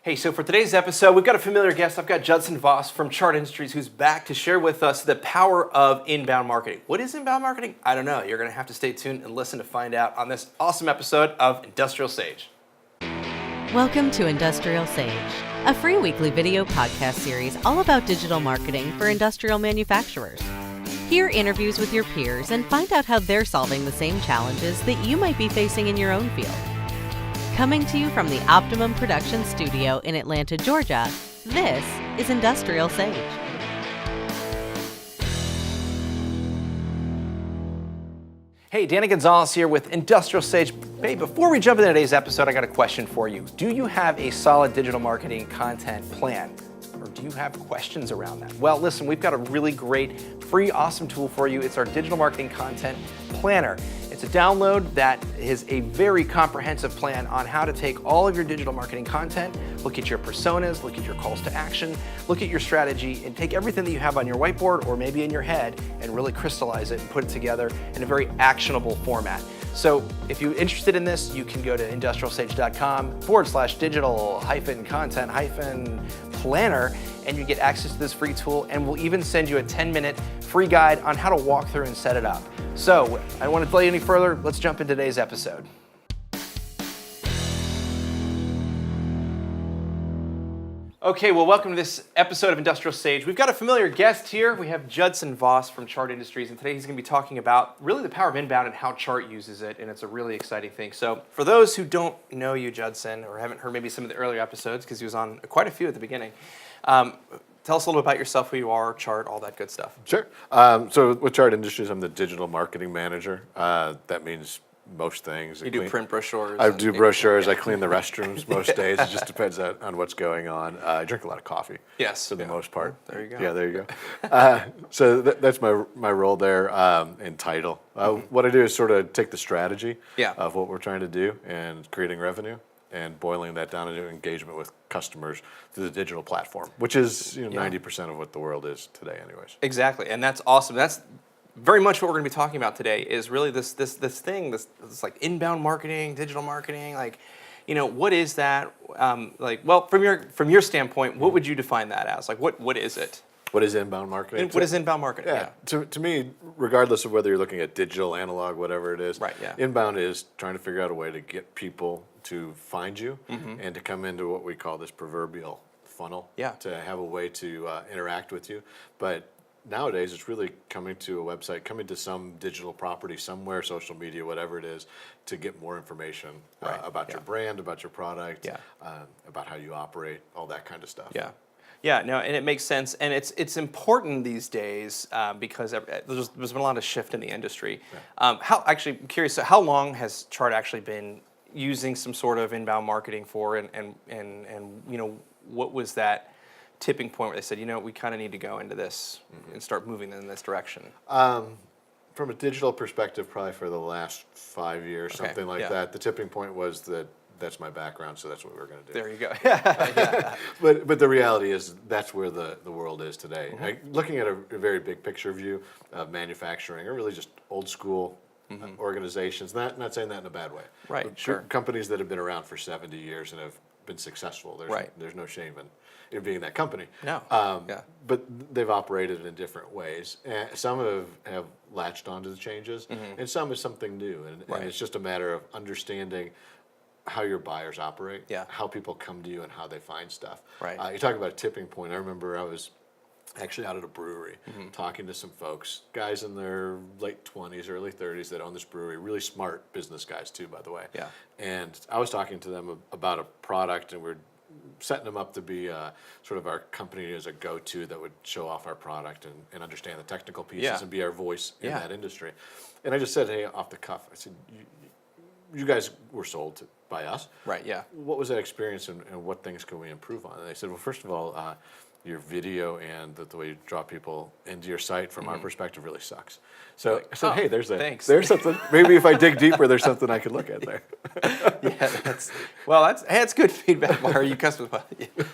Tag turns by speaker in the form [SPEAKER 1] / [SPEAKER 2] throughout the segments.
[SPEAKER 1] Hey, so for today's episode, we've got a familiar guest. I've got Judson Voss from Chart Industries who's back to share with us the power of inbound marketing. What is inbound marketing? I don't know. You're going to have to stay tuned and listen to find out on this awesome episode of Industrial Sage.
[SPEAKER 2] Welcome to Industrial Sage, a free weekly video podcast series all about digital marketing for industrial manufacturers. Hear interviews with your peers and find out how they're solving the same challenges that you might be facing in your own field. Coming to you from the Optimum Production Studio in Atlanta, Georgia, this is Industrial Sage.
[SPEAKER 1] Hey, Danny Gonzalez here with Industrial Sage. Hey, before we jump into today's episode, I got a question for you. Do you have a solid digital marketing content plan? Or do you have questions around that? Well, listen, we've got a really great, free, awesome tool for you. It's our Digital Marketing Content Planner. It's a download that is a very comprehensive plan on how to take all of your digital marketing content, look at your personas, look at your calls to action, look at your strategy, and take everything that you have on your whiteboard or maybe in your head and really crystallize it and put it together in a very actionable format. So if you're interested in this, you can go to industrialsage.com/digital-content-planner and you get access to this free tool, and we'll even send you a 10-minute free guide on how to walk through and set it up. So I don't want to delay any further. Let's jump into today's episode. Okay, well, welcome to this episode of Industrial Sage. We've got a familiar guest here. We have Judson Voss from Chart Industries, and today he's going to be talking about really the power of inbound and how Chart uses it, and it's a really exciting thing. So for those who don't know you, Judson, or haven't heard maybe some of the earlier episodes, because he was on quite a few at the beginning, tell us a little bit about yourself, who you are, Chart, all that good stuff.
[SPEAKER 3] Sure. So with Chart Industries, I'm the digital marketing manager. That means most things.
[SPEAKER 1] You do print brochures?
[SPEAKER 3] I do brochures. I clean the restrooms most days. It just depends on what's going on. I drink a lot of coffee.
[SPEAKER 1] Yes.
[SPEAKER 3] For the most part.
[SPEAKER 1] There you go.
[SPEAKER 3] Yeah, there you go. So that's my role there in title. What I do is sort of take the strategy of what we're trying to do and creating revenue and boiling that down into engagement with customers through the digital platform, which is 90% of what the world is today anyways.
[SPEAKER 1] Exactly, and that's awesome. That's very much what we're going to be talking about today is really this like inbound marketing, digital marketing, like, what is that? Well, from your standpoint, what would you define that as? Like, what is it?
[SPEAKER 3] What is inbound marketing?
[SPEAKER 1] What is inbound marketing?
[SPEAKER 3] Yeah. To me, regardless of whether you're looking at digital, analog, whatever it is, inbound is trying to figure out a way to get people to find you and to come into what we call this proverbial funnel, to have a way to interact with you. But nowadays, it's really coming to a website, coming to some digital property somewhere, social media, whatever it is, to get more information about your brand, about your product, about how you operate, all that kind of stuff.
[SPEAKER 1] Yeah, no, and it makes sense, and it's important these days because there's been a lot of shift in the industry. I'm curious, so how long has Chart actually been using some sort of inbound marketing for, and what was that tipping point where they said, we kind of need to go into this and start moving in this direction?
[SPEAKER 3] From a digital perspective, probably for the last 5 years, something like that. The tipping point was that's my background, so that's what we're going to do.
[SPEAKER 1] There you go.
[SPEAKER 3] But the reality is that's where the world is today. Looking at a very big picture view of manufacturing, or really just old school organizations, not saying that in a bad way.
[SPEAKER 1] Right,
[SPEAKER 3] but
[SPEAKER 1] sure.
[SPEAKER 3] Companies that have been around for 70 years and have been successful. There's no shame in being that company.
[SPEAKER 1] No.
[SPEAKER 3] But they've operated in different ways. And some have latched onto the changes, and some is something new. And it's just a matter of understanding how your buyers operate, how people come to you, and how they find stuff. You talk about a tipping point. I remember I was actually out at a brewery talking to some folks, guys in their late 20s, early 30s that own this brewery, really smart business guys too, by the way. And I was talking to them about a product, and we're setting them up to be sort of our company as a go-to that would show off our product and understand the technical pieces and be our voice in that industry. And I just said, hey, off the cuff, I said, you guys were sold by us.
[SPEAKER 1] Right, yeah.
[SPEAKER 3] What was that experience, and what things can we improve on? And they said, well, first of all, your video and the way you draw people into your site from our perspective really sucks. So I said, hey,
[SPEAKER 1] thanks.
[SPEAKER 3] there's something. Maybe if I dig deeper, there's something I could look at there.
[SPEAKER 1] Yeah, that's good feedback, Mario. You custom.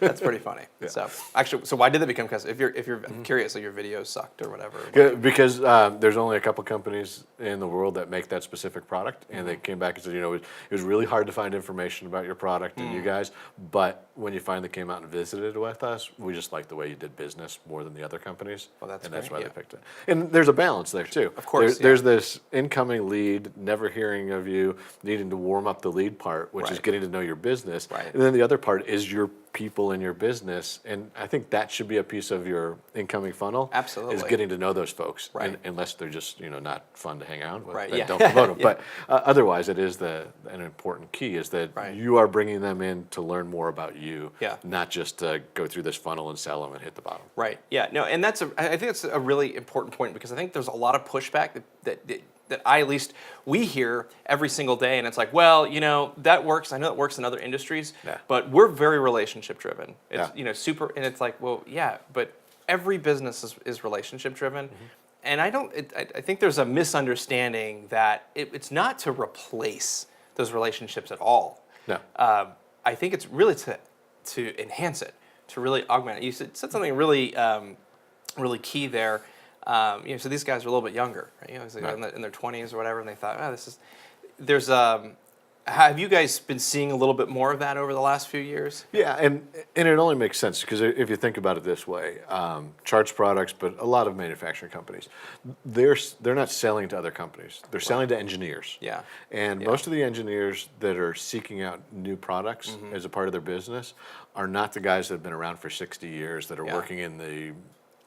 [SPEAKER 1] That's pretty funny. Yeah. So actually, why did that become custom? If you're curious, so your video sucked or whatever.
[SPEAKER 3] Yeah, because there's only a couple companies in the world that make that specific product, and they came back and said, it was really hard to find information about your product and you guys, but when you finally came out and visited with us, we just liked the way you did business more than the other companies.
[SPEAKER 1] Well, that's
[SPEAKER 3] that's
[SPEAKER 1] great,
[SPEAKER 3] why they picked it. And there's a balance there too.
[SPEAKER 1] Of course,
[SPEAKER 3] there's this incoming lead, never hearing of you, needing to warm up the lead part, which is getting to know your business.
[SPEAKER 1] Right.
[SPEAKER 3] And then the other part is your people in your business, and I think that should be a piece of your incoming funnel.
[SPEAKER 1] Absolutely.
[SPEAKER 3] Is getting to know those folks,
[SPEAKER 1] right.
[SPEAKER 3] Unless they're just not fun to hang out with.
[SPEAKER 1] Right.
[SPEAKER 3] Then
[SPEAKER 1] Yeah.
[SPEAKER 3] don't promote them.
[SPEAKER 1] Yeah.
[SPEAKER 3] But otherwise, it is an important key is that
[SPEAKER 1] Right.
[SPEAKER 3] you are bringing them in to learn more about you,
[SPEAKER 1] Yeah.
[SPEAKER 3] not just to go through this funnel and sell them and hit the bottom.
[SPEAKER 1] Right. Yeah. No. And I think that's a really important point because I think there's a lot of pushback that at least we hear every single day, and it's like, well, that works. I know that works in other industries, but we're very relationship driven. It's super, and it's like, well, yeah, but every business is relationship driven, and I think there's a misunderstanding that it's not to replace those relationships at all.
[SPEAKER 3] No.
[SPEAKER 1] I think it's really to enhance it, to really augment it. You said something really really key there. So these guys are a little bit younger, right? So in their 20s or whatever, and they thought, have you guys been seeing a little bit more of that over the last few years?
[SPEAKER 3] Yeah, and it only makes sense because if you think about it this way, Charts products, but a lot of manufacturing companies, they're not selling to other companies. They're selling to engineers.
[SPEAKER 1] Yeah.
[SPEAKER 3] And most of the engineers that are seeking out new products as a part of their business are not the guys that have been around for 60 years that are working in the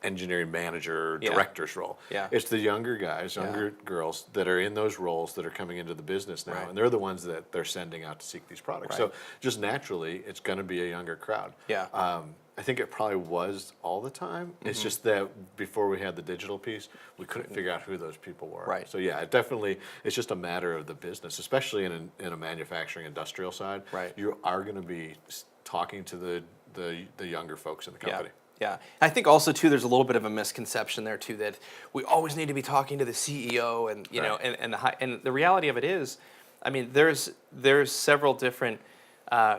[SPEAKER 3] engineering manager, director's role.
[SPEAKER 1] Yeah.
[SPEAKER 3] It's the younger guys, younger girls that are in those roles that are coming into the business now, and they're the ones that they're sending out to seek these products. So just naturally, it's going to be a younger crowd.
[SPEAKER 1] Yeah.
[SPEAKER 3] I think it probably was all the time. It's just that before we had the digital piece, we couldn't figure out who those people were.
[SPEAKER 1] Right.
[SPEAKER 3] So yeah, it's just a matter of the business, especially in a manufacturing industrial side.
[SPEAKER 1] Right.
[SPEAKER 3] You are going to be talking to the younger folks in the company.
[SPEAKER 1] Yeah, I think also too, there's a little bit of a misconception there too that we always need to be talking to the CEO, and and the reality of it is, I mean, there's several different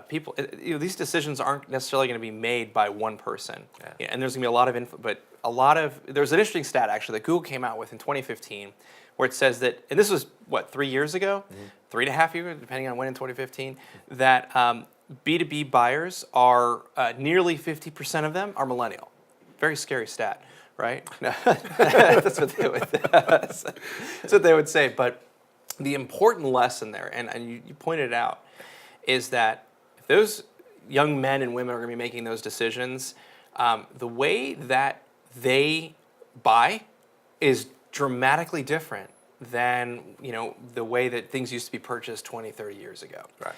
[SPEAKER 1] people. These decisions aren't necessarily going to be made by one person, and there's going to be a lot of info. But there's an interesting stat actually that Google came out with in 2015, where it says that, and this was 3 years ago, 3.5 years, depending on when in 2015, that. B2B buyers are nearly 50% of them are millennial. Very scary stat, right? No, that's what they would say. But the important lesson there, and you pointed it out, is that if those young men and women are going to be making those decisions, the way that they buy is dramatically different than the way that things used to be purchased 20, 30 years ago.
[SPEAKER 3] Right.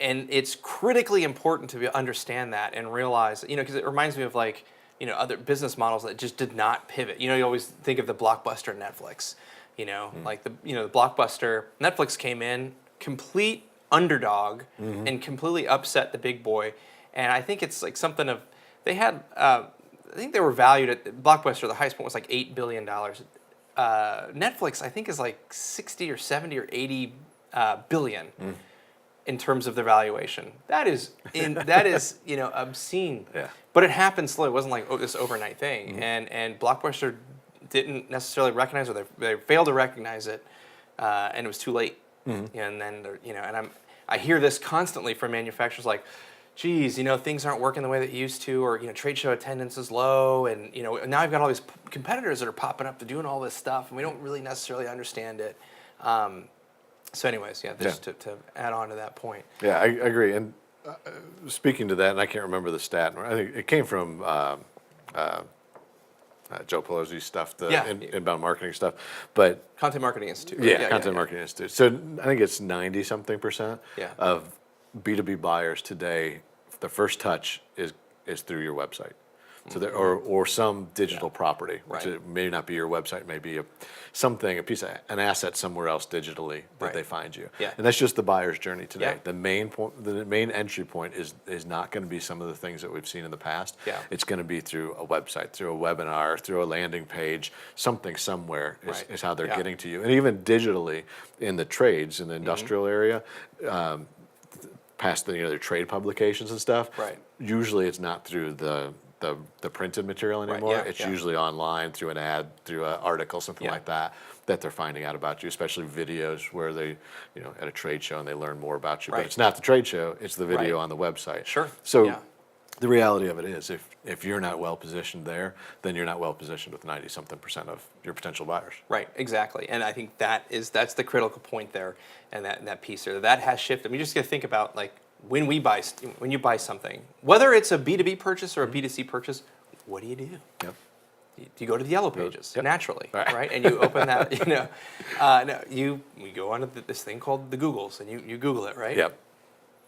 [SPEAKER 1] And it's critically important to understand that and realize, because it reminds me of other business models that just did not pivot. You always think of the Blockbuster Netflix, like the Blockbuster Netflix came in complete underdog and completely upset the big boy. And I think it's like something of, they had, I think they were valued at Blockbuster, the highest point was like $8 billion. Netflix, I think, is like 60 or 70 or 80 billion. In terms of their valuation, that is obscene.
[SPEAKER 3] Yeah.
[SPEAKER 1] But it happened slowly. It wasn't like this overnight thing. And Blockbuster didn't necessarily recognize it. They failed to recognize it, and it was too late. And then and I hear this constantly from manufacturers like, geez, things aren't working the way that they used to, or trade show attendance is low, and now I've got all these competitors that are popping up to doing all this stuff, and we don't really necessarily understand it. So anyways, just to add on to that point.
[SPEAKER 3] Yeah, I agree. And speaking to that, and I can't remember the stat, I think it came from Joe Pelosi's stuff, inbound marketing stuff. But
[SPEAKER 1] Content Marketing Institute. Right?
[SPEAKER 3] Content Marketing Institute. So I think it's 90-something% of B2B buyers today, the first touch is through your website. So there, or some digital property.
[SPEAKER 1] Right.
[SPEAKER 3] So it may not be your website, may be an asset somewhere else digitally that
[SPEAKER 1] Right.
[SPEAKER 3] they find you.
[SPEAKER 1] Yeah.
[SPEAKER 3] And that's just the buyer's journey today.
[SPEAKER 1] Yeah.
[SPEAKER 3] The main entry point is not going to be some of the things that we've seen in the past.
[SPEAKER 1] Yeah.
[SPEAKER 3] It's going to be through a website, through a webinar, through a landing page, something somewhere
[SPEAKER 1] Right.
[SPEAKER 3] is how they're
[SPEAKER 1] Yeah.
[SPEAKER 3] getting to you. And even digitally in the trades, in the industrial area, past their trade publications and stuff.
[SPEAKER 1] Right.
[SPEAKER 3] Usually it's not through the printed material anymore.
[SPEAKER 1] yeah,
[SPEAKER 3] It's
[SPEAKER 1] yeah.
[SPEAKER 3] usually online through an ad, through an article, something
[SPEAKER 1] Yeah.
[SPEAKER 3] like that they're finding out about you, especially videos where they, at a trade show and they learn more about you.
[SPEAKER 1] Right.
[SPEAKER 3] But it's not the trade show, it's the video
[SPEAKER 1] Right.
[SPEAKER 3] on the website.
[SPEAKER 1] Sure.
[SPEAKER 3] So
[SPEAKER 1] Yeah.
[SPEAKER 3] the reality of it is if you're not well positioned there, then you're not well positioned with 90-something% of your potential buyers.
[SPEAKER 1] Right, exactly. And I think that's the critical point there, and that piece there. That has shifted. I mean, you just got to think about, like, when you buy something, whether it's a B2B purchase or a B2C purchase, what do you do?
[SPEAKER 3] Yep.
[SPEAKER 1] You go to the yellow pages
[SPEAKER 3] Yep.
[SPEAKER 1] naturally,
[SPEAKER 3] Right.
[SPEAKER 1] right? And you open that, no, you go on to this thing called the Googles, and you Google it, right?
[SPEAKER 3] Yep.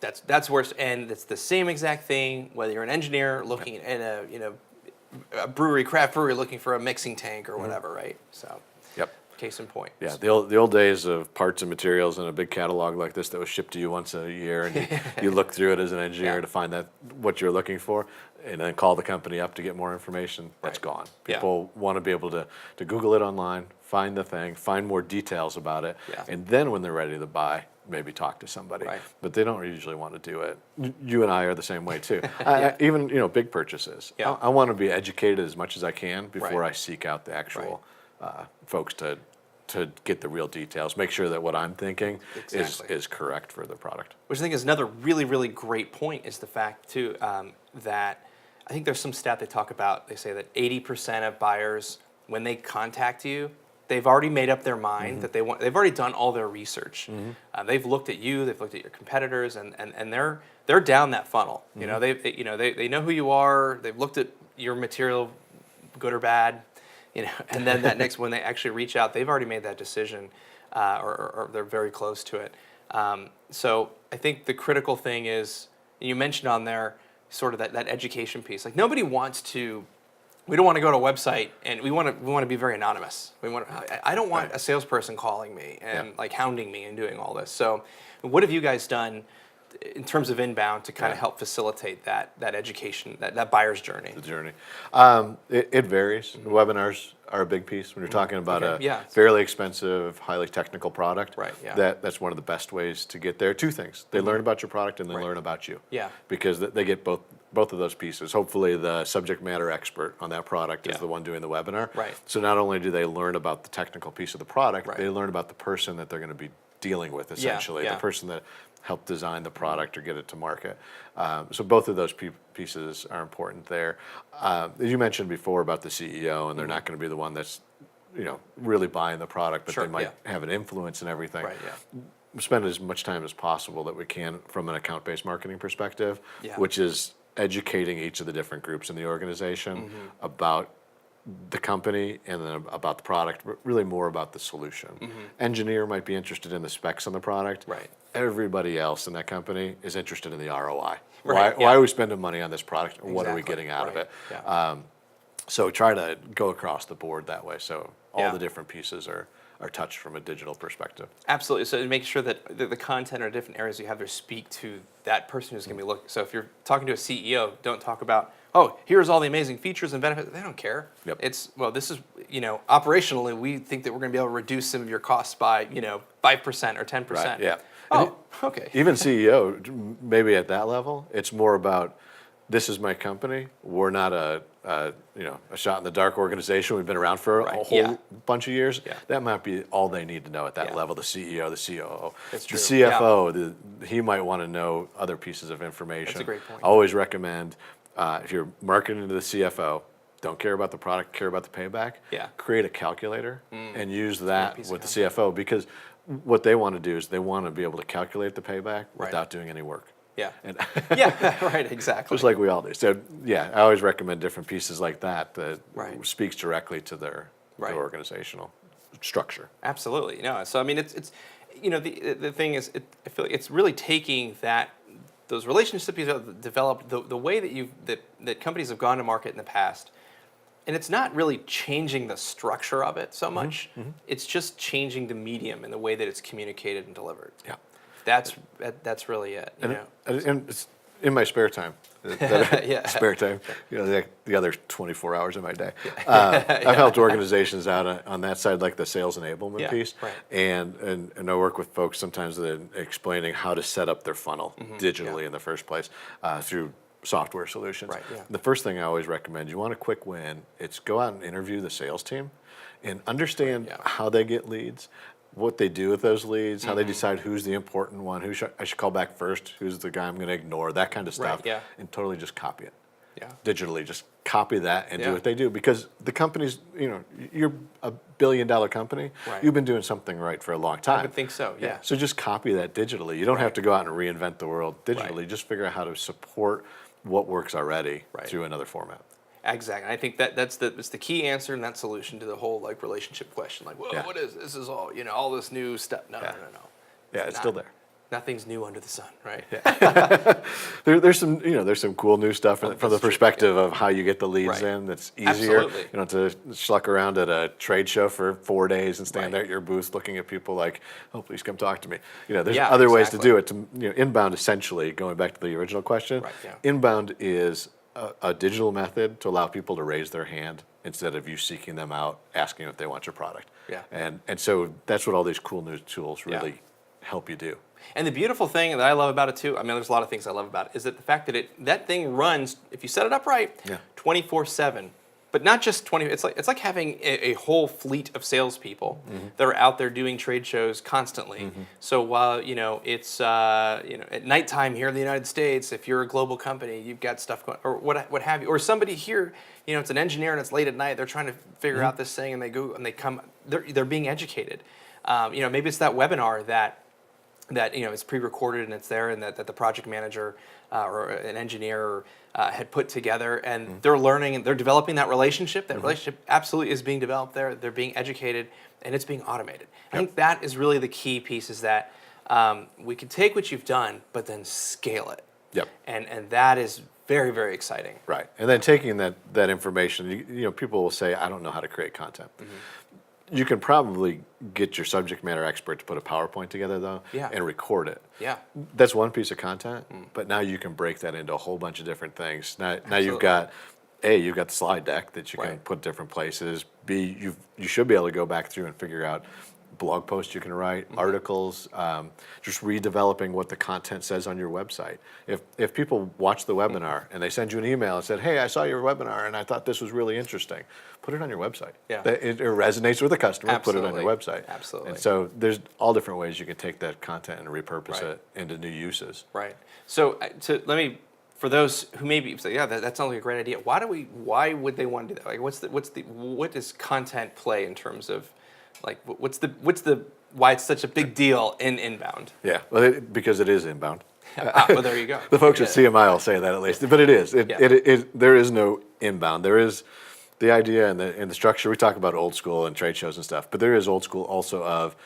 [SPEAKER 1] That's worse, and it's the same exact thing whether you're an engineer looking in a brewery, craft brewery, looking for a mixing tank or whatever, right? So,
[SPEAKER 3] Yep.
[SPEAKER 1] case in point.
[SPEAKER 3] Yeah, the old days of parts and materials and a big catalog like this that was shipped to you once a year, and you look through it as an engineer
[SPEAKER 1] Yeah.
[SPEAKER 3] to find that what you're looking for, and then call the company up to get more information. That's
[SPEAKER 1] Right.
[SPEAKER 3] gone.
[SPEAKER 1] Yeah.
[SPEAKER 3] People want to be able to Google it online, find the thing, find more details about it,
[SPEAKER 1] Yeah.
[SPEAKER 3] and then when they're ready to buy, maybe talk to somebody.
[SPEAKER 1] Right.
[SPEAKER 3] But they don't usually want to do it. You and I are the same way too. Even big purchases.
[SPEAKER 1] Yeah.
[SPEAKER 3] I want to be educated as much as I can before
[SPEAKER 1] Right.
[SPEAKER 3] I seek out the actual folks to get the real details, make sure that what I'm thinking
[SPEAKER 1] Exactly.
[SPEAKER 3] is correct for the product.
[SPEAKER 1] Which I think is another really, really great point is the fact, too, that I think there's some stat they talk about. They say that 80% of buyers, when they contact you, they've already made up their mind that they've already done all their research. They've looked at you, they've looked at your competitors, and they're down that funnel. They know who you are, they've looked at your material, good or bad. And then that next, when they actually reach out, they've already made that decision, or they're very close to it. So I think the critical thing is, you mentioned on there, sort of that education piece. Like, we don't want to go to a website, and we want to be very anonymous. I don't want
[SPEAKER 3] Right.
[SPEAKER 1] a salesperson calling me and
[SPEAKER 3] Yeah.
[SPEAKER 1] like hounding me and doing all this. So what have you guys done in terms of inbound to kind of help facilitate that education, that buyer's journey?
[SPEAKER 3] The journey. It varies. Webinars are a big piece when you're talking about
[SPEAKER 1] Okay, yeah.
[SPEAKER 3] a fairly expensive, highly technical product.
[SPEAKER 1] Right, yeah.
[SPEAKER 3] That's one of the best ways to get there. Two things: they learn about your product and they
[SPEAKER 1] Right.
[SPEAKER 3] learn about you.
[SPEAKER 1] Yeah.
[SPEAKER 3] Because they get both of those pieces. Hopefully, the subject matter expert on that product is
[SPEAKER 1] Yeah.
[SPEAKER 3] the one doing the webinar.
[SPEAKER 1] Right.
[SPEAKER 3] So not only do they learn about the technical piece of the product,
[SPEAKER 1] Right.
[SPEAKER 3] they learn about the person that they're going to be dealing with, essentially,
[SPEAKER 1] yeah.
[SPEAKER 3] the person that helped design the product or get it to market. So both of those pieces are important there. As you mentioned before about the CEO, and they're not going to be the one that's really buying the product, but
[SPEAKER 1] Sure,
[SPEAKER 3] they might
[SPEAKER 1] yeah.
[SPEAKER 3] have an influence and everything.
[SPEAKER 1] Right, yeah.
[SPEAKER 3] Spend as much time as possible that we can from an account-based marketing perspective,
[SPEAKER 1] Yeah.
[SPEAKER 3] which is educating each of the different groups in the organization about the company and then about the product, but really more about the solution. Engineer might be interested in the specs on the product.
[SPEAKER 1] Right.
[SPEAKER 3] Everybody else in that company is interested in the ROI.
[SPEAKER 1] Right,
[SPEAKER 3] Why are we spending money on this product? And what are we
[SPEAKER 1] Exactly,
[SPEAKER 3] getting out of
[SPEAKER 1] right,
[SPEAKER 3] it?
[SPEAKER 1] yeah.
[SPEAKER 3] So try to go across the board that way. So all
[SPEAKER 1] Yeah.
[SPEAKER 3] the different pieces are touched from a digital perspective.
[SPEAKER 1] Absolutely. So to make sure that the content or different areas you have there speak to that person who's going to be looking. So if you're talking to a CEO, don't talk about, oh, here's all the amazing features and benefits. They don't care.
[SPEAKER 3] Yep.
[SPEAKER 1] This is, operationally, we think that we're going to be able to reduce some of your costs by, 5% or 10%.
[SPEAKER 3] Right, yeah.
[SPEAKER 1] Oh, okay.
[SPEAKER 3] Even CEO, maybe at that level, it's more about, this is my company. We're not a shot in the dark organization. We've been around for a
[SPEAKER 1] Right,
[SPEAKER 3] whole
[SPEAKER 1] yeah.
[SPEAKER 3] bunch of years.
[SPEAKER 1] Yeah.
[SPEAKER 3] That might be all they need to know at that
[SPEAKER 1] Yeah.
[SPEAKER 3] level. The CEO, the COO,
[SPEAKER 1] That's
[SPEAKER 3] the
[SPEAKER 1] true,
[SPEAKER 3] CFO. He might want to know other pieces of information.
[SPEAKER 1] That's a great point.
[SPEAKER 3] I always recommend if you're marketing to the CFO, don't care about the product, care about the payback.
[SPEAKER 1] Yeah.
[SPEAKER 3] Create a calculator and use that
[SPEAKER 1] piece of
[SPEAKER 3] with the CFO, because what they want to do is they want to be able to calculate the payback
[SPEAKER 1] Right.
[SPEAKER 3] without doing any work.
[SPEAKER 1] Yeah.
[SPEAKER 3] And
[SPEAKER 1] Yeah, right, exactly.
[SPEAKER 3] just like we all do. So yeah, I always recommend different pieces like that
[SPEAKER 1] Right.
[SPEAKER 3] speaks directly to their
[SPEAKER 1] Right.
[SPEAKER 3] organizational structure.
[SPEAKER 1] Absolutely. No. So I mean, it's the thing is, I feel like it's really taking those relationships you've developed, the way that companies have gone to market in the past, and it's not really changing the structure of it so much. It's just changing the medium and the way that it's communicated and delivered.
[SPEAKER 3] Yeah.
[SPEAKER 1] That's really it. You know?
[SPEAKER 3] And it's in my spare time. Spare time. The other 24 hours of my day. I've helped organizations out on that side, like the sales enablement piece.
[SPEAKER 1] Right.
[SPEAKER 3] And I work with folks sometimes that are explaining how to set up their funnel digitally in the first place through software solutions.
[SPEAKER 1] Right, yeah.
[SPEAKER 3] The first thing I always recommend, you want a quick win, it's go out and interview the sales team and understand how they get leads, what they do with those leads, how they decide who's the important one, I should call back first, who's the guy I'm going to ignore, that kind of stuff, and totally just copy it. Digitally, just copy that and do what they do, because the company's, you're a billion-dollar company. You've been doing something right for a long time.
[SPEAKER 1] I would think so. Yeah.
[SPEAKER 3] So just copy that digitally. You don't have to go out and reinvent the world digitally. Just figure out how to support what works already through another format.
[SPEAKER 1] Exactly. I think that's the key answer and that solution to the whole relationship question. Like, whoa, what is this? Is all all this new stuff? No.
[SPEAKER 3] Yeah, it's still there.
[SPEAKER 1] Nothing's new under the sun, right?
[SPEAKER 3] There's some cool new stuff from the perspective of how you get the leads in. That's easier. To schluck around at a trade show for 4 days and stand there at your booth looking at people like, oh, please come talk to me. There's other ways to do it. Inbound, essentially, going back to the original question, inbound is a digital method to allow people to raise their hand instead of you seeking them out, asking if they want your product. And so that's what all these cool new tools really help you do.
[SPEAKER 1] And the beautiful thing that I love about it too, I mean, there's a lot of things I love about it, is that the fact that that thing runs, if you set it up right, 24/7. But not just 20. It's like having a whole fleet of salespeople that are out there doing trade shows constantly. So while it's at nighttime here in the United States, if you're a global company, you've got stuff going, or what have you, or somebody here, it's an engineer and it's late at night, they're trying to figure out this thing, and they go and they come, they're being educated. Maybe it's that webinar that it's pre-recorded and it's there, and that the project manager or an engineer had put together, and they're learning and they're developing that relationship. That relationship absolutely is being developed there. They're being educated, and it's being automated. I think that is really the key piece, is that we can take what you've done, but then scale it. And that is very, very exciting.
[SPEAKER 3] Right. And then taking that information, people will say, I don't know how to create content. You can probably get your subject matter expert to put a PowerPoint together, though, and record it. That's one piece of content, but now you can break that into a whole bunch of different things. Now you've got the slide deck that you can put different places. B, you should be able to go back through and figure out blog posts you can write, articles, just redeveloping what the content says on your website. If people watch the webinar and they send you an email and said, hey, I saw your webinar and I thought this was really interesting, put it on your website. It resonates with the customer, put it on your website. And so there's all different ways you can take that content and repurpose it into new uses.
[SPEAKER 1] So for those who maybe say, that sounds like a great idea. Why would they want to do that? Like, what does content play in terms of, like, why it's such a big deal in inbound?
[SPEAKER 3] Because it is inbound.
[SPEAKER 1] Well, there you go.
[SPEAKER 3] The folks at CMI will say that, at least, but it is. There is no inbound. There is the idea and the structure. We talk about old school and trade shows and stuff, but there is old school also of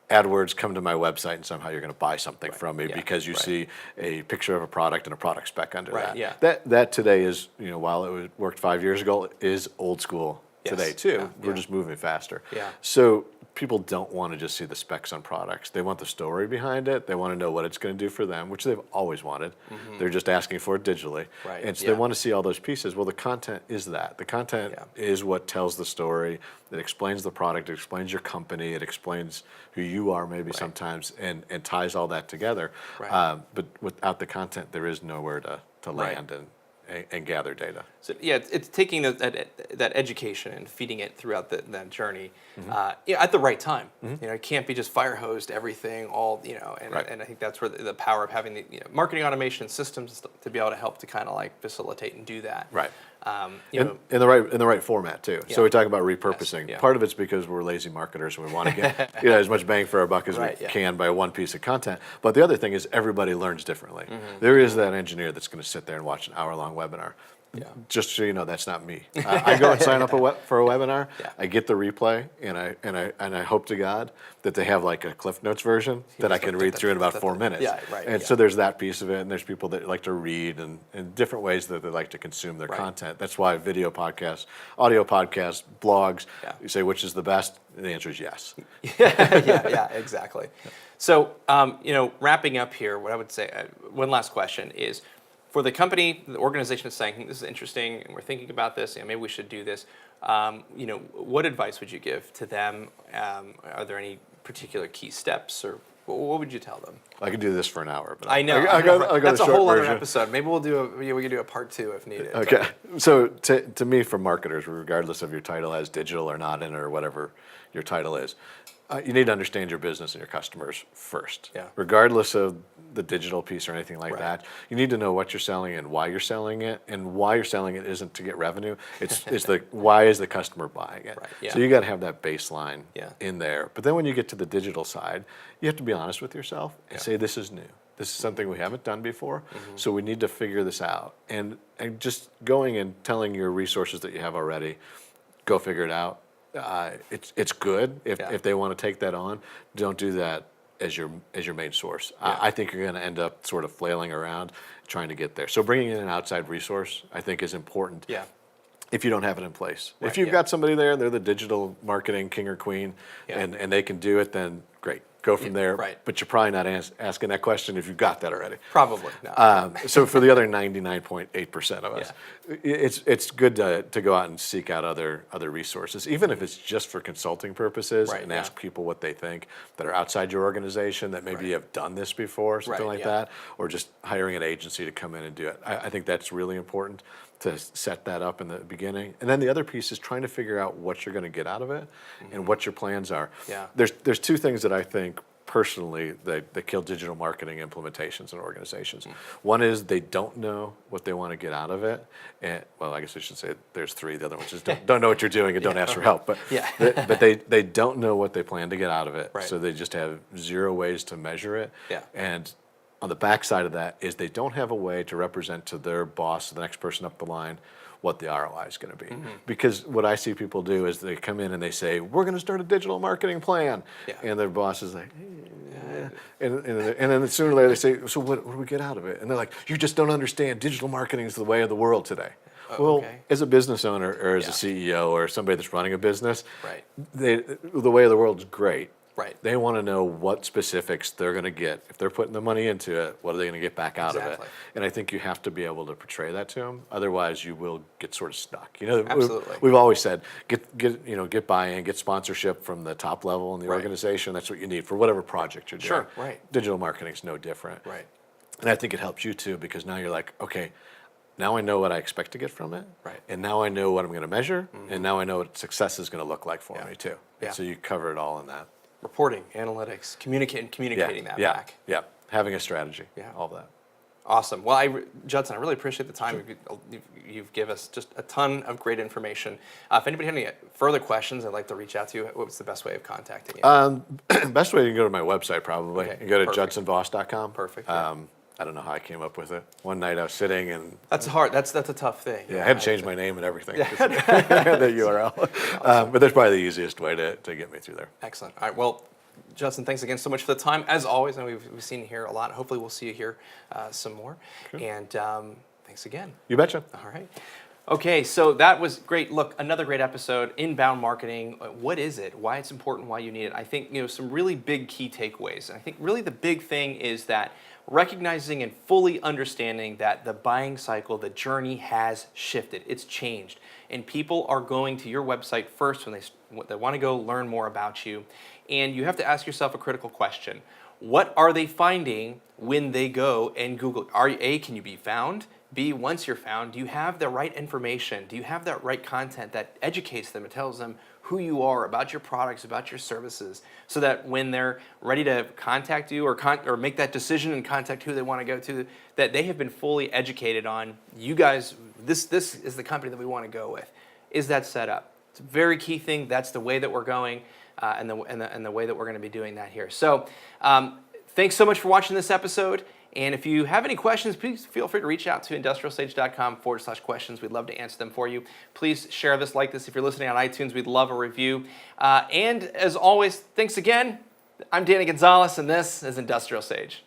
[SPEAKER 3] AdWords, come to my website and somehow you're going to buy something from me because you see a picture of a product and a product spec under that. That today is, while it worked 5 years ago, is old school today too. We're just moving faster. So people don't want to just see the specs on products. They want the story behind it. They want to know what it's going to do for them, which they've always wanted. They're just asking for it digitally. And so they want to see all those pieces. Well, the content is that. The content is what tells the story. It explains the product. It explains your company. It explains who you are maybe sometimes, and ties all that together. But without the content, there is nowhere to land and gather data.
[SPEAKER 1] So it's taking that education and feeding it throughout that journey at the right time. It can't be just fire hosed everything and I think that's where the power of having the marketing automation systems to be able to help to kind of like facilitate and do that. In
[SPEAKER 3] the right format too. So we talk about repurposing. Part of it's because we're lazy marketers and we want to get as much bang for our buck as we can by one piece of content. But the other thing is everybody learns differently. There is that engineer that's going to sit there and watch an hour-long webinar. Just so you know, that's not me. I go and sign up for a webinar.
[SPEAKER 1] Yeah.
[SPEAKER 3] I get the replay, and I hope to God that they have like a Cliff Notes version that I can read through in about 4 minutes.
[SPEAKER 1] Yeah, right.
[SPEAKER 3] And so there's that piece of it, and there's people that like to read and different ways that they like to consume their content. That's why video podcasts, audio podcasts, blogs. You say which is the best, and the answer is yes.
[SPEAKER 1] yeah, exactly. So, wrapping up here, what I would say, one last question is, for the company, the organization is saying, this is interesting, and we're thinking about this, and maybe we should do this. What advice would you give to them? Are there any particular key steps, or what would you tell them?
[SPEAKER 3] I could do this for an hour, but
[SPEAKER 1] I know.
[SPEAKER 3] I'll go
[SPEAKER 1] That's
[SPEAKER 3] the
[SPEAKER 1] a
[SPEAKER 3] short
[SPEAKER 1] whole other
[SPEAKER 3] version.
[SPEAKER 1] episode. Maybe we can do a part 2 if needed.
[SPEAKER 3] Okay. So to me, for marketers, regardless of your title as digital or not in or whatever your title is, you need to understand your business and your customers first.
[SPEAKER 1] Yeah.
[SPEAKER 3] Regardless of the digital piece or anything like that, you need to know what you're selling and why you're selling it. And why you're selling it isn't to get revenue. It's the why is the customer buying it.
[SPEAKER 1] Right, yeah.
[SPEAKER 3] So you got to have that baseline
[SPEAKER 1] Yeah.
[SPEAKER 3] in there. But then when you get to the digital side, you have to be honest with yourself and say, this is new. This is something we haven't done before, so we need to figure this out. And just going and telling your resources that you have already, go figure it out. It's good if they want to take that on. Don't do that as your main source. I think you're going to end up sort of flailing around trying to get there. So bringing in an outside resource, I think, is important.
[SPEAKER 1] Yeah.
[SPEAKER 3] If you don't have it in place.
[SPEAKER 1] Right,
[SPEAKER 3] if you've got somebody there, they're the digital marketing king or queen, and they can do it, then great. Go from there.
[SPEAKER 1] right.
[SPEAKER 3] But you're probably not asking that question if you've got that already.
[SPEAKER 1] Probably. No.
[SPEAKER 3] So for the other 99.8% of us, it's good to go out and seek out other resources, even if it's just for consulting purposes, and ask people what they think that are outside your organization that maybe have done this before, something like that, or just hiring an agency to come in and do it. I think that's really important to set that up in the beginning. And then the other piece is trying to figure out what you're going to get out of it and what your plans are.
[SPEAKER 1] Yeah.
[SPEAKER 3] There's 2 things that I think personally that kill digital marketing implementations in organizations. One is they don't know what they want to get out of it. And well, I guess I should say there's 3. The other ones is don't know what you're doing and don't ask for help. But but they don't know what they plan to get out of it.
[SPEAKER 1] Right.
[SPEAKER 3] So they just have 0 ways to measure it.
[SPEAKER 1] Yeah.
[SPEAKER 3] And on the backside of that is they don't have a way to represent to their boss, the next person up the line, what the ROI is going to be. Because what I see people do is they come in and they say, we're going to start a digital marketing plan. And their boss is like, and then sooner or later they say, so what do we get out of it? And they're like, you just don't understand. Digital marketing is the way of the world today. Well, as a business owner or as a CEO or somebody that's running a business, the way of the world is great.
[SPEAKER 1] Right.
[SPEAKER 3] They want to know what specifics they're going to get. If they're putting the money into it, what are they going to get back out of it? And I think you have to be able to portray that to them. Otherwise, you will get sort of stuck.
[SPEAKER 1] Absolutely.
[SPEAKER 3] We've always said, get buy-in, get sponsorship from the top level in the organization. That's what you need for whatever project you're doing.
[SPEAKER 1] Sure, right.
[SPEAKER 3] Digital marketing is no different.
[SPEAKER 1] Right.
[SPEAKER 3] And I think it helps you too, because now you're like, okay, now I know what I expect to get from it.
[SPEAKER 1] Right.
[SPEAKER 3] And now I know what I'm going to measure. And now I know what success is going to look like for me too. And so you cover it all in that.
[SPEAKER 1] Reporting, analytics, communicating that back.
[SPEAKER 3] Yeah, having a strategy, all that.
[SPEAKER 1] Awesome. Well, Judson, I really appreciate the time you've given us. Just a ton of great information. If anybody has any further questions, I'd like to reach out to you. What's the best way of contacting you?
[SPEAKER 3] Best way, you can go to my website probably.
[SPEAKER 1] Okay,
[SPEAKER 3] You go to
[SPEAKER 1] perfect.
[SPEAKER 3] judsonvoss.com.
[SPEAKER 1] Perfect.
[SPEAKER 3] I don't know how I came up with it. One night I was sitting and
[SPEAKER 1] That's hard. That's a tough thing.
[SPEAKER 3] I had to change my name and everything. The URL. But that's probably the easiest way to get me through there.
[SPEAKER 1] Excellent. All right. Well, Judson, thanks again so much for the time. As always, and we've seen you here a lot. Hopefully, we'll see you here some more. And thanks again.
[SPEAKER 3] You betcha.
[SPEAKER 1] All right. Okay, so that was great. Look, another great episode, inbound marketing. What is it? Why it's important, why you need it. I think, some really big key takeaways. And I think really the big thing is that recognizing and fully understanding that the buying cycle, the journey has shifted. It's changed. And people are going to your website first when they want to go learn more about you. And you have to ask yourself a critical question. What are they finding when they go and Google? Can you be found? B, once you're found, do you have the right information? Do you have that right content that educates them and tells them who you are, about your products, about your services, so that when they're ready to contact you or make that decision and contact who they want to go to, that they have been fully educated on, you guys, this is the company that we want to go with. Is that set up? It's a very key thing. That's the way that we're going and the way that we're going to be doing that here. So thanks so much for watching this episode. And if you have any questions, please feel free to reach out to industrialsage.com/questions. We'd love to answer them for you. Please share this, like this. If you're listening on iTunes, we'd love a review. And as always, thanks again. I'm Danny Gonzalez, and this is Industrial Sage.